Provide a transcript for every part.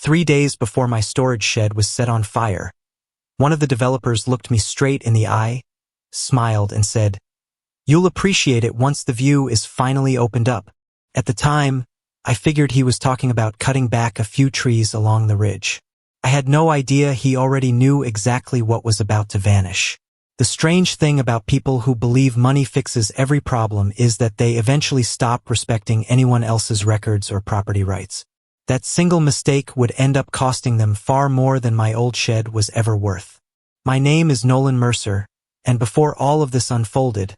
3 days before my storage shed was set on fire, one of the developers looked me straight in the eye, smiled, and said, "You'll appreciate it once the view is finally opened up." At the time, I figured he was talking about cutting back a few trees along the ridge. I had no idea he already knew exactly what was about to vanish. The strange thing about people who believe money fixes every problem is that they eventually stop respecting anyone else's records or property rights. That single mistake would end up costing them far more than my old shed was ever worth. My name is Nolan Mercer, and before all of this unfolded,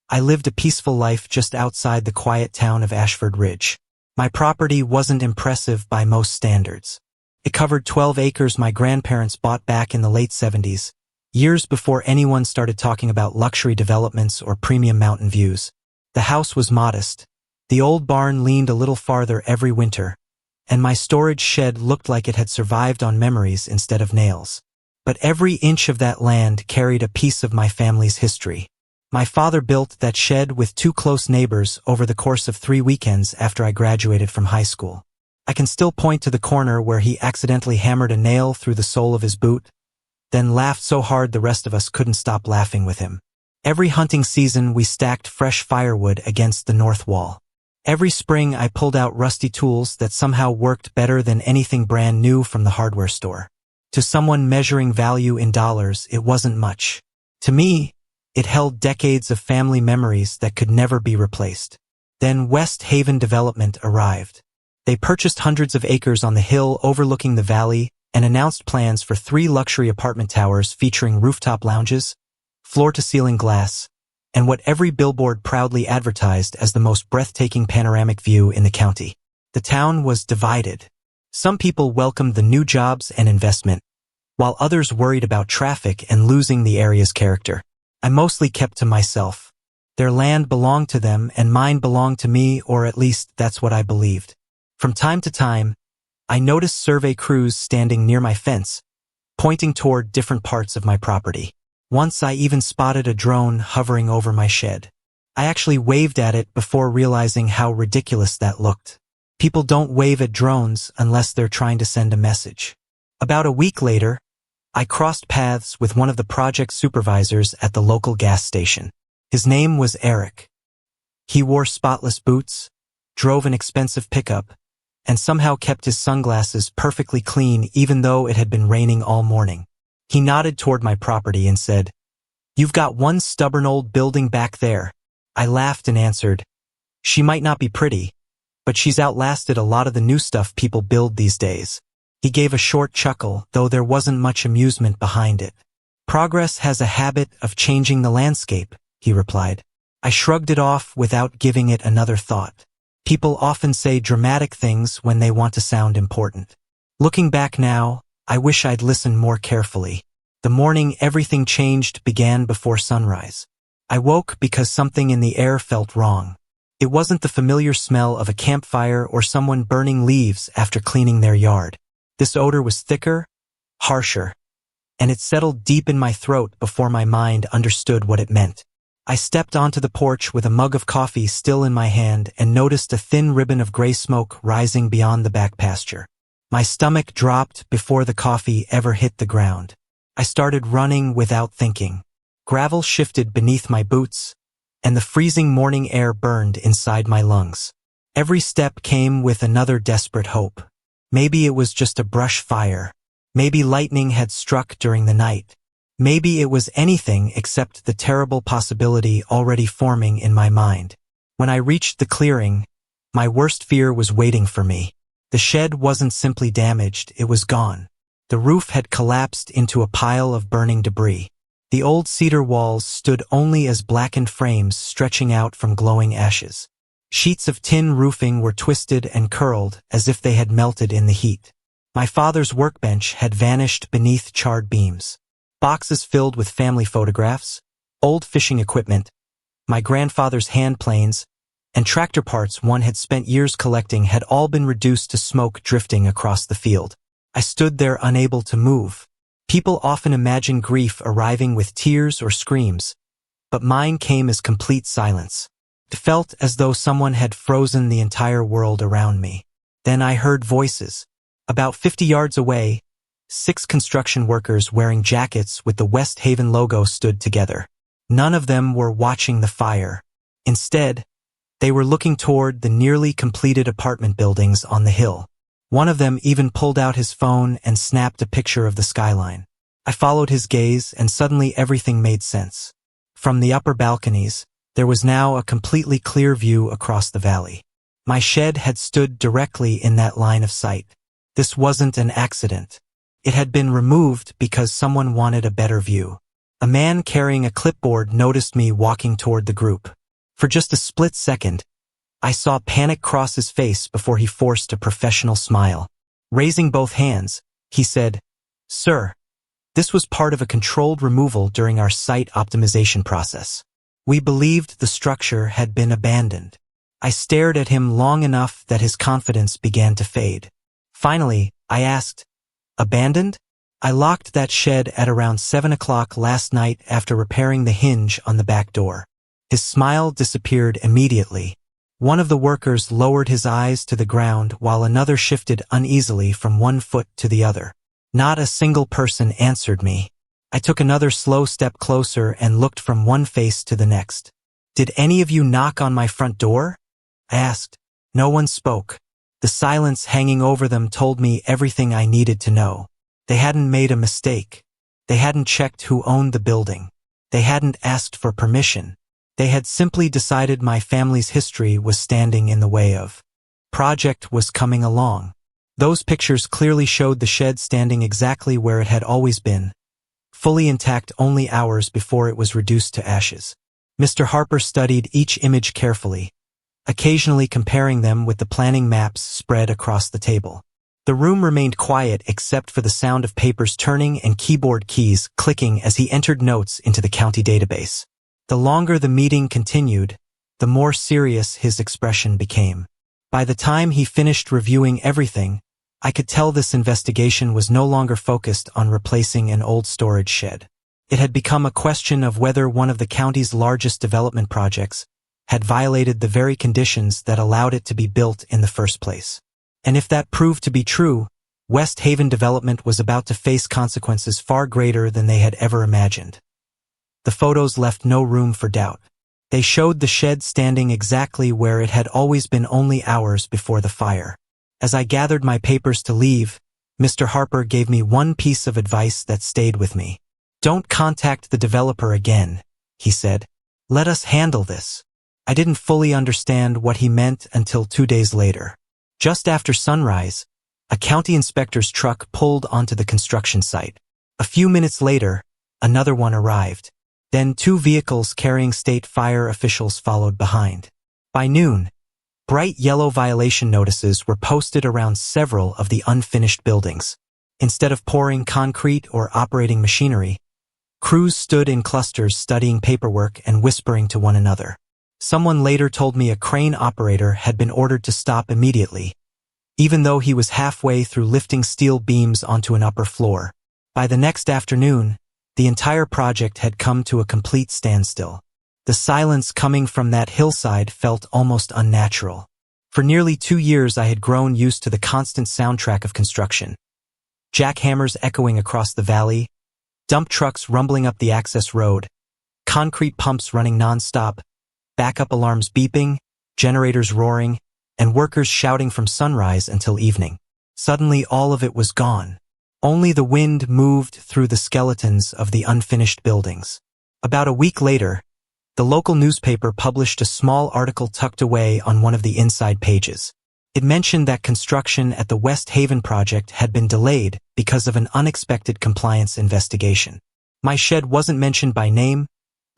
I lived a peaceful life just outside the quiet town of Ashford Ridge. My property wasn't impressive by most standards. It covered 12 acres my grandparents bought back in the late 70s, years before anyone started talking about luxury developments or premium mountain views. The house was modest. The old barn leaned a little farther every winter, and my storage shed looked like it had survived on memories instead of nails. But every inch of that land carried a piece of my family's history. My father built that shed with 2 close neighbors over the course of 3 weekends after I graduated from high school. I can still point to the corner where he accidentally hammered a nail through the sole of his boot, then laughed so hard the rest of us couldn't stop laughing with him. Every hunting season we stacked fresh firewood against the north wall. Every spring I pulled out rusty tools that somehow worked better than anything brand new from the hardware store. To someone measuring value in dollars, it wasn't much. To me, it held decades of family memories that could never be replaced. Then West Haven Development arrived. They purchased hundreds of acres on the hill overlooking the valley and announced plans for 3 luxury apartment towers featuring rooftop lounges, floor-to-ceiling glass, and what every billboard proudly advertised as the most breathtaking panoramic view in the county. The town was divided. Some people welcomed the new jobs and investment, while others worried about traffic and losing the area's character. I mostly kept to myself. Their land belonged to them and mine belonged to me, or at least that's what I believed. From time to time, I noticed survey crews standing near my fence, pointing toward different parts of my property. Once I even spotted a drone hovering over my shed. I actually waved at it before realizing how ridiculous that looked. People don't wave at drones unless they're trying to send a message. About a week later, I crossed paths with one of the project supervisors at the local gas station. His name was Eric. He wore spotless boots, drove an expensive pickup, and somehow kept his sunglasses perfectly clean even though it had been raining all morning. He nodded toward my property and said, "You've got one stubborn old building back there." I laughed and answered, "She might not be pretty, but she's outlasted a lot of the new stuff people build these days." He gave a short chuckle, though there wasn't much amusement behind it. "Progress has a habit of changing the landscape," he replied. I shrugged it off without giving it another thought. People often say dramatic things when they want to sound important. Looking back now, I wish I'd listened more carefully. The morning everything changed began before sunrise. I woke because something in the air felt wrong. It wasn't the familiar smell of a campfire or someone burning leaves after cleaning their yard. This odor was thicker, harsher, and it settled deep in my throat before my mind understood what it meant. I stepped onto the porch with a mug of coffee still in my hand and noticed a thin ribbon of gray smoke rising beyond the back pasture. My stomach dropped before the coffee ever hit the ground. I started running without thinking. Gravel shifted beneath my boots, and the freezing morning air burned inside my lungs. Every step came with another desperate hope. Maybe it was just a brush fire. Maybe lightning had struck during the night. Maybe it was anything except the terrible possibility already forming in my mind. When I reached the clearing, my worst fear was waiting for me. The shed wasn't simply damaged, it was gone. The roof had collapsed into a pile of burning debris. The old cedar walls stood only as blackened frames stretching out from glowing ashes. Sheets of tin roofing were twisted and curled as if they had melted in the heat. My father's workbench had vanished beneath charred beams. Boxes filled with family photographs, old fishing equipment, my grandfather's hand planes, and tractor parts one had spent years collecting had all been reduced to smoke drifting across the field. I stood there unable to move. People often imagine grief arriving with tears or screams, but mine came as complete silence. It felt as though someone had frozen the entire world around me. Then I heard voices. About 50 yards away, 6 construction workers wearing jackets with the West Haven logo stood together. None of them were watching the fire. Instead, they were looking toward the nearly completed apartment buildings on the hill. One of them even pulled out his phone and snapped a picture of the skyline. I followed his gaze, and suddenly everything made sense. From the upper balconies, there was now a completely clear view across the valley. My shed had stood directly in that line of sight. This wasn't an accident. It had been removed because someone wanted a better view. A man carrying a clipboard noticed me walking toward the group. For just a split second, I saw panic cross his face before he forced a professional smile. Raising both hands, he said, "Sir, this was part of a controlled removal during our site optimization process. We believed the structure had been abandoned." I stared at him long enough that his confidence began to fade. Finally, I asked, "Abandoned?" "I locked that shed at around 7 o'clock last night after repairing the hinge on the back door." His smile disappeared immediately. One of the workers lowered his eyes to the ground while another shifted uneasily from one foot to the other. Not a single person answered me. I took another slow step closer and looked from one face to the next. "Did any of you knock on my front door?" I asked. No one spoke. The silence hanging over them told me everything I needed to know. They hadn't made a mistake. They hadn't checked who owned the building. They hadn't asked for permission. They had simply decided my family's history was standing in the way of. Project was coming along. Those pictures clearly showed the shed standing exactly where it had always been, fully intact only hours before it was reduced to ashes. Mr. Harper studied each image carefully, occasionally comparing them with the planning maps spread across the table. The room remained quiet except for the sound of papers turning and keyboard keys clicking as he entered notes into the county database. The longer the meeting continued, the more serious his expression became. By the time he finished reviewing everything, I could tell this investigation was no longer focused on replacing an old storage shed. It had become a question of whether one of the county's largest development projects had violated the very conditions that allowed it to be built in the first place. And if that proved to be true, West Haven development was about to face consequences far greater than they had ever imagined. The photos left no room for doubt. They showed the shed standing exactly where it had always been only hours before the fire. As I gathered my papers to leave, Mr. Harper gave me one piece of advice that stayed with me. "Don't contact the developer again," he said. "Let us handle this." I didn't fully understand what he meant until 2 days later. Just after sunrise, a county inspector's truck pulled onto the construction site. A few minutes later, another one arrived. Then 2 vehicles carrying state fire officials followed behind. By noon, bright yellow violation notices were posted around several of the unfinished buildings. Instead of pouring concrete or operating machinery, crews stood in clusters studying paperwork and whispering to one another. Someone later told me a crane operator had been ordered to stop immediately, even though he was halfway through lifting steel beams onto an upper floor. By the next afternoon, the entire project had come to a complete standstill. The silence coming from that hillside felt almost unnatural. For nearly 2 years I had grown used to the constant soundtrack of construction. Jackhammers echoing across the valley, dump trucks rumbling up the access road, concrete pumps running non-stop, backup alarms beeping, generators roaring, and workers shouting from sunrise until evening. Suddenly all of it was gone. Only the wind moved through the skeletons of the unfinished buildings. About a week later, the local newspaper published a small article tucked away on one of the inside pages. It mentioned that construction at the West Haven project had been delayed because of an unexpected compliance investigation. My shed wasn't mentioned by name,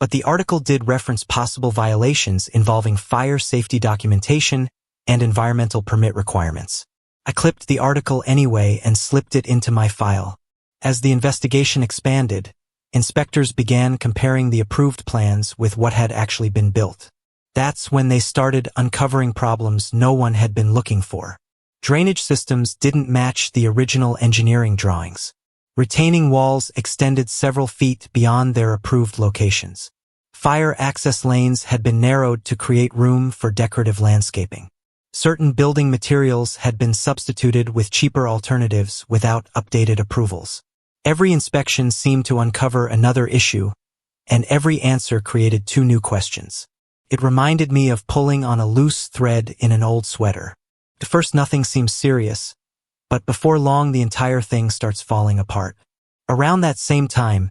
but the article did reference possible violations involving fire safety documentation and environmental permit requirements. I clipped the article anyway and slipped it into my file. As the investigation expanded, inspectors began comparing the approved plans with what had actually been built. That's when they started uncovering problems no one had been looking for. Drainage systems didn't match the original engineering drawings. Retaining walls extended several feet beyond their approved locations. Fire access lanes had been narrowed to create room for decorative landscaping. Certain building materials had been substituted with cheaper alternatives without updated approvals. Every inspection seemed to uncover another issue, and every answer created two new questions. It reminded me of pulling on a loose thread in an old sweater. At first nothing seems serious, but before long the entire thing starts falling apart. Around that same time,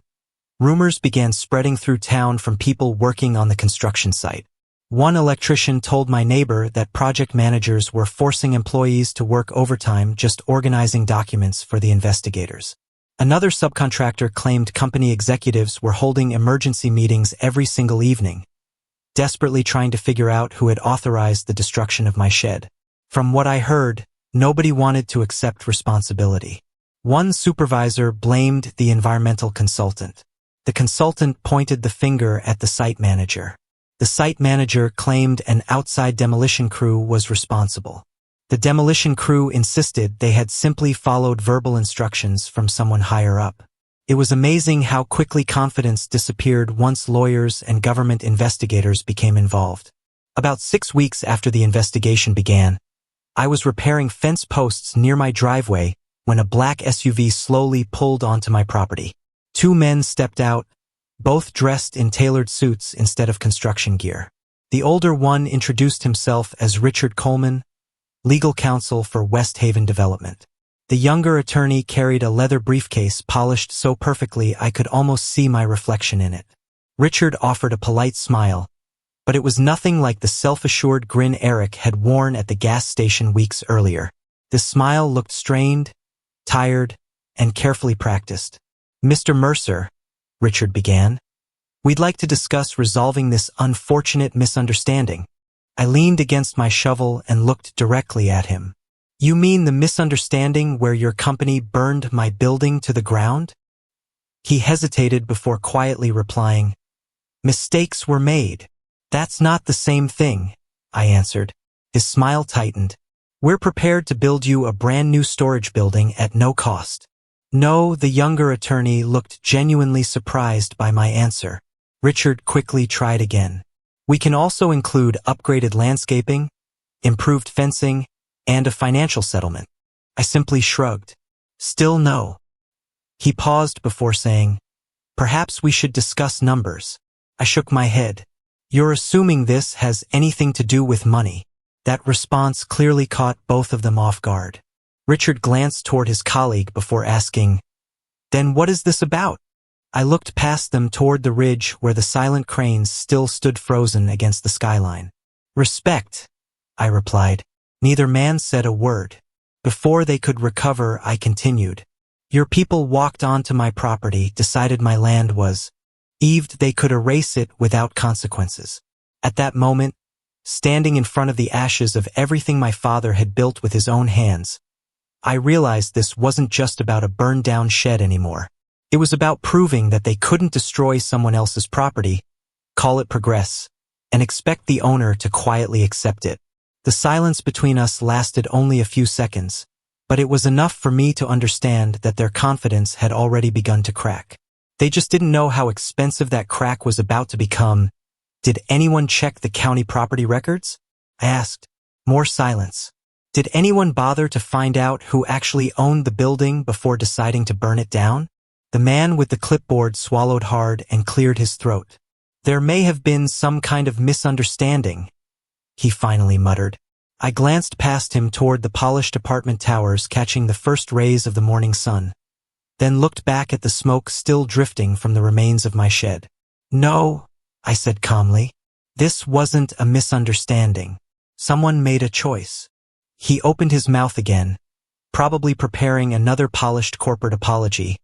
rumors began spreading through town from people working on the construction site. One electrician told my neighbor that project managers were forcing employees to work overtime just organizing documents for the investigators. Another subcontractor claimed company executives were holding emergency meetings every single evening, desperately trying to figure out who had authorized the destruction of my shed. From what I heard, nobody wanted to accept responsibility. One supervisor blamed the environmental consultant. The consultant pointed the finger at the site manager. The site manager claimed an outside demolition crew was responsible. The demolition crew insisted they had simply followed verbal instructions from someone higher up. It was amazing how quickly confidence disappeared once lawyers and government investigators became involved. About 6 weeks after the investigation began, I was repairing fence posts near my driveway when a black SUV slowly pulled onto my property. Two men stepped out, both dressed in tailored suits instead of construction gear. The older one introduced himself as Richard Coleman, legal counsel for West Haven Development. The younger attorney carried a leather briefcase polished so perfectly I could almost see my reflection in it. Richard offered a polite smile, but it was nothing like the self-assured grin Eric had worn at the gas station weeks earlier. The smile looked strained, tired, and carefully practiced. "Mr. Mercer," Richard began, "we'd like to discuss resolving this unfortunate misunderstanding." I leaned against my shovel and looked directly at him. "You mean the misunderstanding where your company burned my building to the ground?" He hesitated before quietly replying, "Mistakes were made." "That's not the same thing," I answered. His smile tightened. "We're prepared to build you a brand new storage building at no cost." No, the younger attorney looked genuinely surprised by my answer. Richard quickly tried again. "We can also include upgraded landscaping, improved fencing, and a financial settlement." I simply shrugged. "Still no." He paused before saying, "Perhaps we should discuss numbers." I shook my head. "You're assuming this has anything to do with money." That response clearly caught both of them off guard. Richard glanced toward his colleague before asking, "Then what is this about?" I looked past them toward the ridge where the silent cranes still stood frozen against the skyline. "Respect," I replied. Neither man said a word. Before they could recover, I continued. "Your people walked onto my property, decided my land was eaved, they could erase it without consequences." At that moment, standing in front of the ashes of everything my father had built with his own hands, I realized this wasn't just about a burned-down shed anymore. It was about proving that they couldn't destroy someone else's property, call it progress, and expect the owner to quietly accept it. The silence between us lasted only a few seconds, but it was enough for me to understand that their confidence had already begun to crack. They just didn't know how expensive that crack was about to become. "Did anyone check the county property records?" I asked. More silence. "Did anyone bother to find out who actually owned the building before deciding to burn it down?" The man with the clipboard swallowed hard and cleared his throat. "There may have been some kind of misunderstanding," he finally muttered. I glanced past him toward the polished apartment towers catching the first rays of the morning sun, then looked back at the smoke still drifting from the remains of my shed. "No," I said calmly. "This wasn't a misunderstanding. Someone made a choice." He opened his mouth again, probably preparing another polished corporate apology,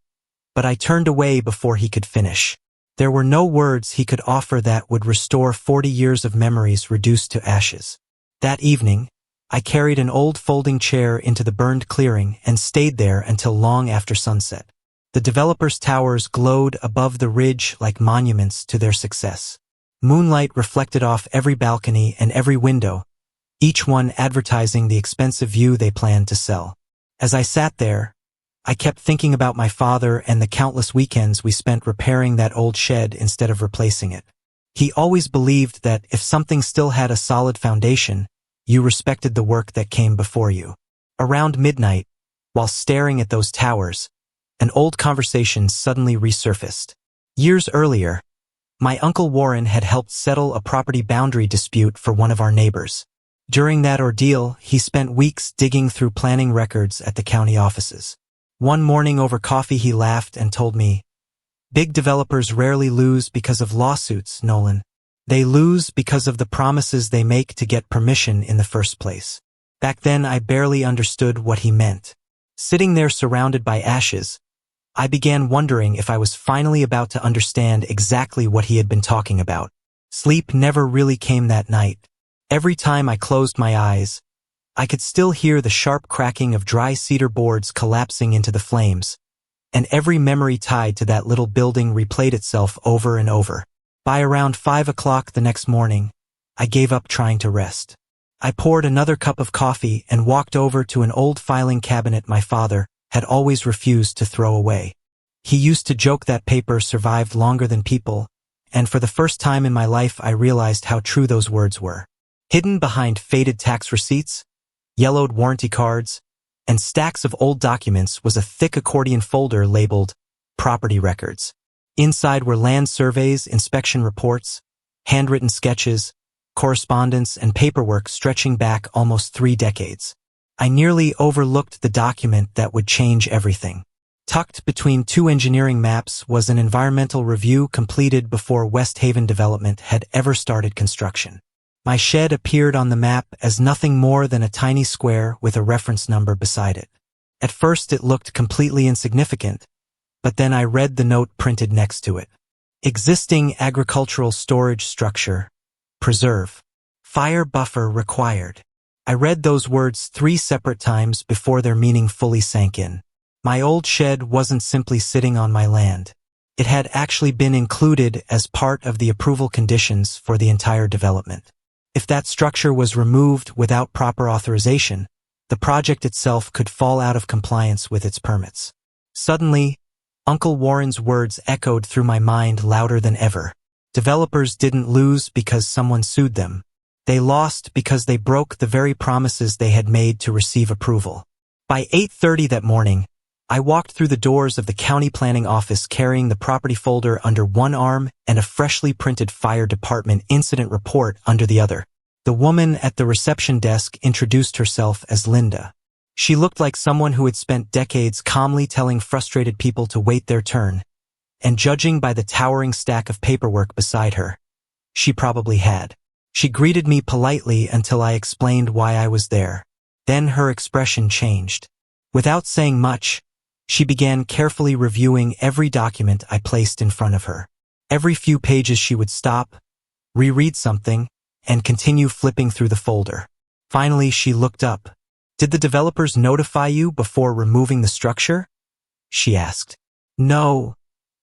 but I turned away before he could finish. There were no words he could offer that would restore 40 years of memories reduced to ashes. That evening, I carried an old folding chair into the burned clearing and stayed there until long after sunset. The developers' towers glowed above the ridge like monuments to their success. Moonlight reflected off every balcony and every window, each one advertising the expensive view they planned to sell. As I sat there, I kept thinking about my father and the countless weekends we spent repairing that old shed instead of replacing it. He always believed that if something still had a solid foundation, You respected the work that came before you. Around midnight, while staring at those towers, an old conversation suddenly resurfaced. Years earlier, my Uncle Warren had helped settle a property boundary dispute for one of our neighbors. During that ordeal, he spent weeks digging through planning records at the county offices. One morning over coffee he laughed and told me, "Big developers rarely lose because of lawsuits, Nolan. They lose because of the promises they make to get permission in the first place." Back then I barely understood what he meant. Sitting there surrounded by ashes, I began wondering if I was finally about to understand exactly what he had been talking about. Sleep never really came that night. Every time I closed my eyes, I could still hear the sharp cracking of dry cedar boards collapsing into the flames, and every memory tied to that little building replayed itself over and over. By around 5 o'clock the next morning, I gave up trying to rest. I poured another cup of coffee and walked over to an old filing cabinet my father had always refused to throw away. He used to joke that paper survived longer than people, and for the first time in my life I realized how true those words were. Hidden behind faded tax receipts, yellowed warranty cards, and stacks of old documents was a thick accordion folder labeled Property Records. Inside were land surveys, inspection reports, handwritten sketches, correspondence, and paperwork stretching back almost 3 decades. I nearly overlooked the document that would change everything. Tucked between 2 engineering maps was an environmental review completed before West Haven Development had ever started construction. My shed appeared on the map as nothing more than a tiny square with a reference number beside it. At first it looked completely insignificant, but then I read the note printed next to it. Existing agricultural storage structure. Preserve. Fire buffer required. I read those words 3 separate times before their meaning fully sank in. My old shed wasn't simply sitting on my land. It had actually been included as part of the approval conditions for the entire development. If that structure was removed without proper authorization, the project itself could fall out of compliance with its permits. Suddenly, Uncle Warren's words echoed through my mind louder than ever. Developers didn't lose because someone sued them. They lost because they broke the very promises they had made to receive approval. By 8:30 that morning, I walked through the doors of the county planning office carrying the property folder under one arm and a freshly printed fire department incident report under the other. The woman at the reception desk introduced herself as Linda. She looked like someone who had spent decades calmly telling frustrated people to wait their turn, and judging by the towering stack of paperwork beside her, she probably had. She greeted me politely until I explained why I was there. Then her expression changed. Without saying much, she began carefully reviewing every document I placed in front of her. Every few pages she would stop, reread something, and continue flipping through the folder. Finally, she looked up. "Did the developers notify you before removing the structure?" she asked. "No.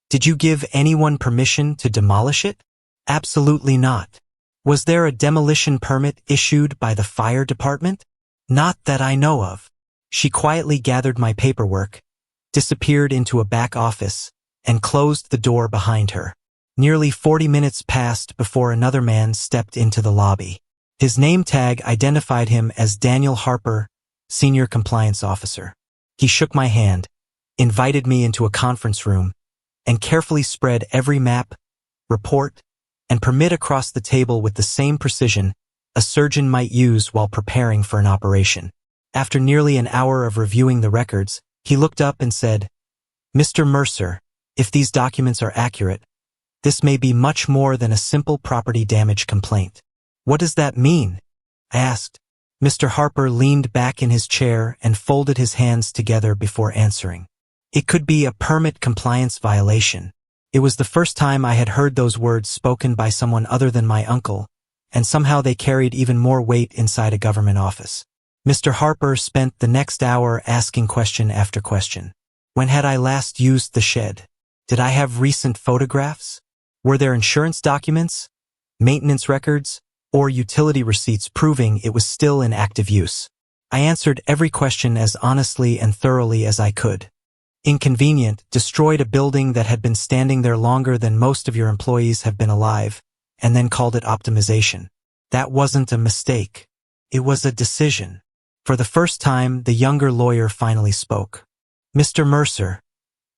Did you give anyone permission to demolish it?" "Absolutely not." "Was there a demolition permit issued by the fire department?" "Not that I know of." She quietly gathered my paperwork, disappeared into a back office, and closed the door behind her. Nearly 40 minutes passed before another man stepped into the lobby. His name tag identified him as Daniel Harper, Senior Compliance Officer. He shook my hand, invited me into a conference room, and carefully spread every map, report, and permit across the table with the same precision a surgeon might use while preparing for an operation. After nearly an hour of reviewing the records, he looked up and said, "Mr. Mercer, if these documents are accurate, this may be much more than a simple property damage complaint." "What does that mean?" I asked. Mr. Harper leaned back in his chair and folded his hands together before answering. "It could be a permit compliance violation." It was the first time I had heard those words spoken by someone other than my uncle, and somehow they carried even more weight inside a government office. Mr. Harper spent the next hour asking question after question. When had I last used the shed? Did I have recent photographs? Were there insurance documents, maintenance records, or utility receipts proving it was still in active use? I answered every question as honestly and thoroughly as I could. Inconvenient, destroyed a building that had been standing there longer than most of your employees have been alive, and then called it optimization. That wasn't a mistake. It was a decision. For the first time, the younger lawyer finally spoke. Mr. Mercer,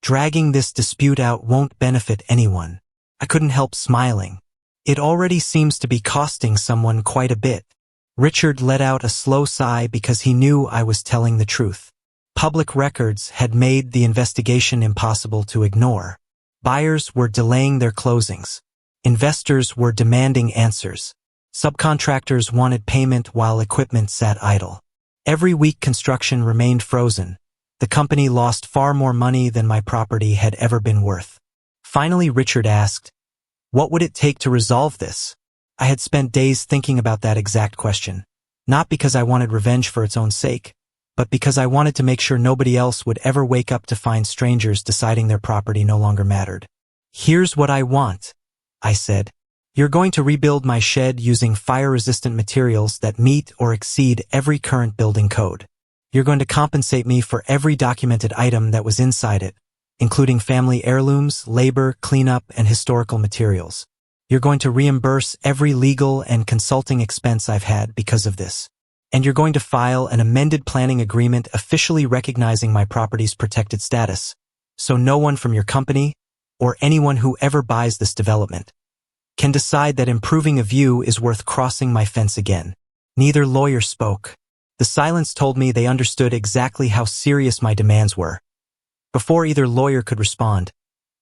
dragging this dispute out won't benefit anyone. I couldn't help smiling. It already seems to be costing someone quite a bit. Richard let out a slow sigh because he knew I was telling the truth. Public records had made the investigation impossible to ignore. Buyers were delaying their closings. Investors were demanding answers. Subcontractors wanted payment while equipment sat idle. Every week construction remained frozen. The company lost far more money than my property had ever been worth. Finally, Richard asked, "What would it take to resolve this?" I had spent days thinking about that exact question, not because I wanted revenge for its own sake, but because I wanted to make sure nobody else would ever wake up to find strangers deciding their property no longer mattered. "Here's what I want," I said. "You're going to rebuild my shed using fire-resistant materials that meet or exceed every current building code. You're going to compensate me for every documented item that was inside it, including family heirlooms, labor, cleanup, and historical materials. You're going to reimburse every legal and consulting expense I've had because of this. And you're going to file an amended planning agreement officially recognizing my property's protected status, so no one from your company, or anyone who ever buys this development, can decide that improving a view is worth crossing my fence again." Neither lawyer spoke. The silence told me they understood exactly how serious my demands were. Before either lawyer could respond,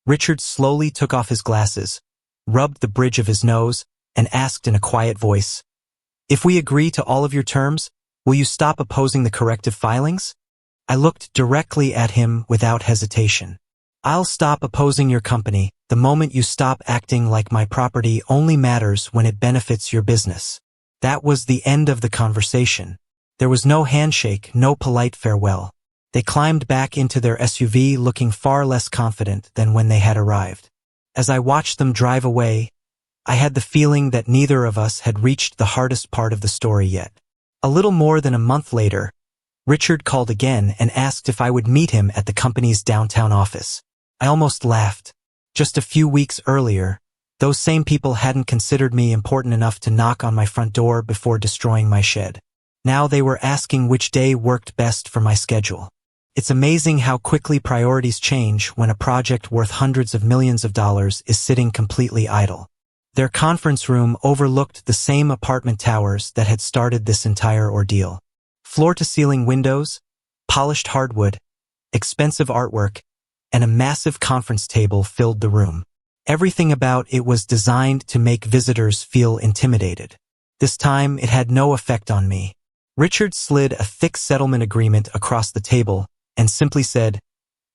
Richard slowly took off his glasses, rubbed the bridge of his nose, and asked in a quiet voice, "If we agree to all of your terms, will you stop opposing the corrective filings?" I looked directly at him without hesitation. "I'll stop opposing your company the moment you stop acting like my property only matters when it benefits your business." That was the end of the conversation. There was no handshake, no polite farewell. They climbed back into their SUV looking far less confident than when they had arrived. As I watched them drive away, I had the feeling that neither of us had reached the hardest part of the story yet. A little more than a month later, Richard called again and asked if I would meet him at the company's downtown office. I almost laughed. Just a few weeks earlier, those same people hadn't considered me important enough to knock on my front door before destroying my shed. Now they were asking which day worked best for my schedule. It's amazing how quickly priorities change when a project worth hundreds of millions of dollars is sitting completely idle. Their conference room overlooked the same apartment towers that had started this entire ordeal. Floor-to-ceiling windows, polished hardwood, expensive artwork, and a massive conference table filled the room. Everything about it was designed to make visitors feel intimidated. This time, it had no effect on me. Richard slid a thick settlement agreement across the table and simply said,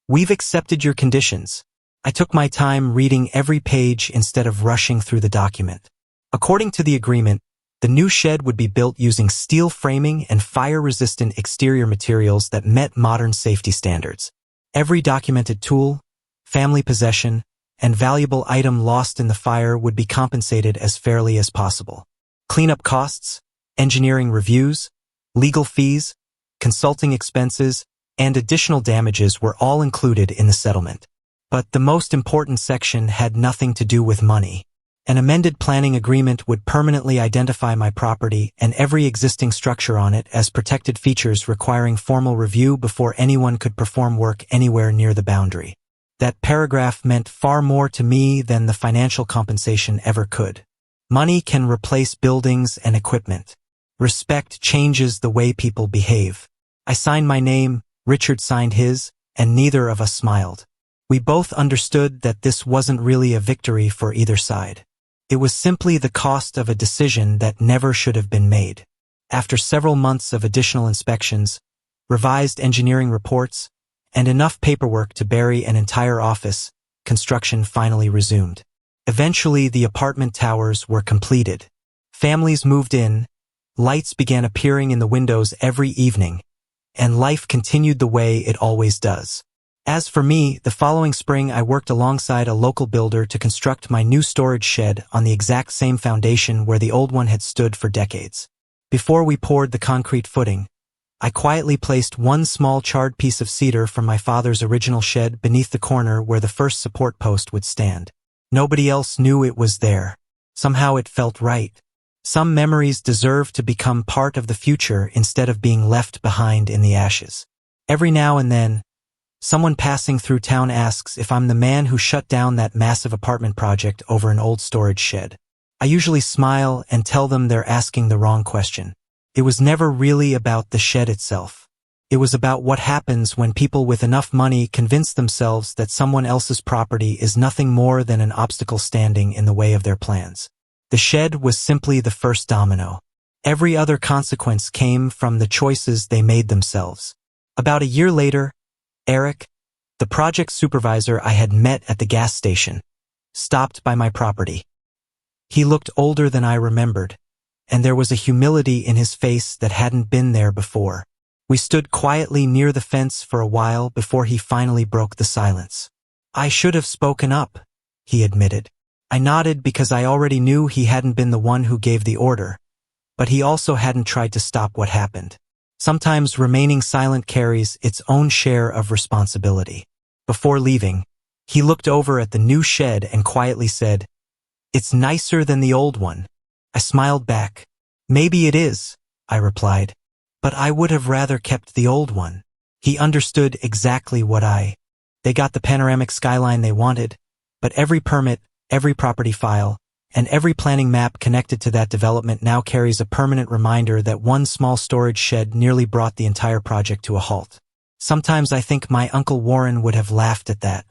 "We've accepted your conditions." I took my time reading every page instead of rushing through the document. According to the agreement, the new shed would be built using steel framing and fire-resistant exterior materials that met modern safety standards. Every documented tool, family possession, and valuable item lost in the fire would be compensated as fairly as possible. Cleanup costs, engineering reviews, legal fees, consulting expenses, and additional damages were all included in the settlement. But the most important section had nothing to do with money. An amended planning agreement would permanently identify my property and every existing structure on it as protected features requiring formal review before anyone could perform work anywhere near the boundary. That paragraph meant far more to me than the financial compensation ever could. Money can replace buildings and equipment. Respect changes the way people behave. I signed my name, Richard signed his, and neither of us smiled. We both understood that this wasn't really a victory for either side. It was simply the cost of a decision that never should have been made. After several months of additional inspections, revised engineering reports, and enough paperwork to bury an entire office, construction finally resumed. Eventually, the apartment towers were completed. Families moved in, lights began appearing in the windows every evening, and life continued the way it always does. As for me, the following spring I worked alongside a local builder to construct my new storage shed on the exact same foundation where the old one had stood for decades. Before we poured the concrete footing, I quietly placed one small charred piece of cedar from my father's original shed beneath the corner where the first support post would stand. Nobody else knew it was there. Somehow it felt right. Some memories deserve to become part of the future instead of being left behind in the ashes. Every now and then, someone passing through town asks if I'm the man who shut down that massive apartment project over an old storage shed. I usually smile and tell them they're asking the wrong question. It was never really about the shed itself. It was about what happens when people with enough money convince themselves that someone else's property is nothing more than an obstacle standing in the way of their plans. The shed was simply the first domino. Every other consequence came from the choices they made themselves. About a year later, Eric, the project supervisor I had met at the gas station, stopped by my property. He looked older than I remembered, and there was a humility in his face that hadn't been there before. We stood quietly near the fence for a while before he finally broke the silence. "I should have spoken up," he admitted. I nodded because I already knew he hadn't been the one who gave the order, but he also hadn't tried to stop what happened. Sometimes remaining silent carries its own share of responsibility. Before leaving, he looked over at the new shed and quietly said, "It's nicer than the old one." I smiled back. "Maybe it is," I replied, "but I would have rather kept the old one." He understood exactly what They got the panoramic skyline they wanted, but every permit, every property file, and every planning map connected to that development now carries a permanent reminder that one small storage shed nearly brought the entire project to a halt. Sometimes I think my Uncle Warren would have laughed at that.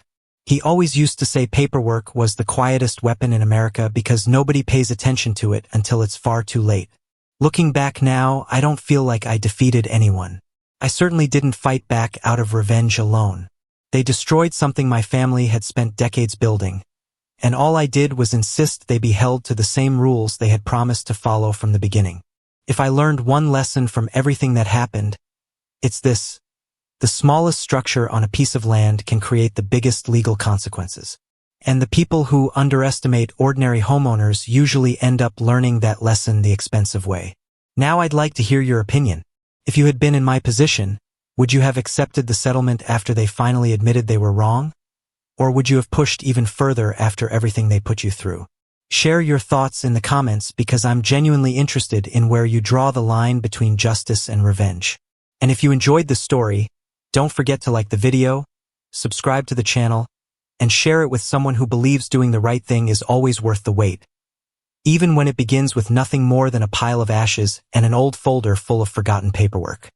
He always used to say paperwork was the quietest weapon in America because nobody pays attention to it until it's far too late. Looking back now, I don't feel like I defeated anyone. I certainly didn't fight back out of revenge alone. They destroyed something my family had spent decades building, and all I did was insist they be held to the same rules they had promised to follow from the beginning. If I learned one lesson from everything that happened, it's this: the smallest structure on a piece of land can create the biggest legal consequences. And the people who underestimate ordinary homeowners usually end up learning that lesson the expensive way. Now I'd like to hear your opinion. If you had been in my position, would you have accepted the settlement after they finally admitted they were wrong? Or would you have pushed even further after everything they put you through? Share your thoughts in the comments because I'm genuinely interested in where you draw the line between justice and revenge. And if you enjoyed the story, don't forget to like the video, subscribe to the channel, and share it with someone who believes doing the right thing is always worth the wait, even when it begins with nothing more than a pile of ashes and an old folder full of forgotten paperwork.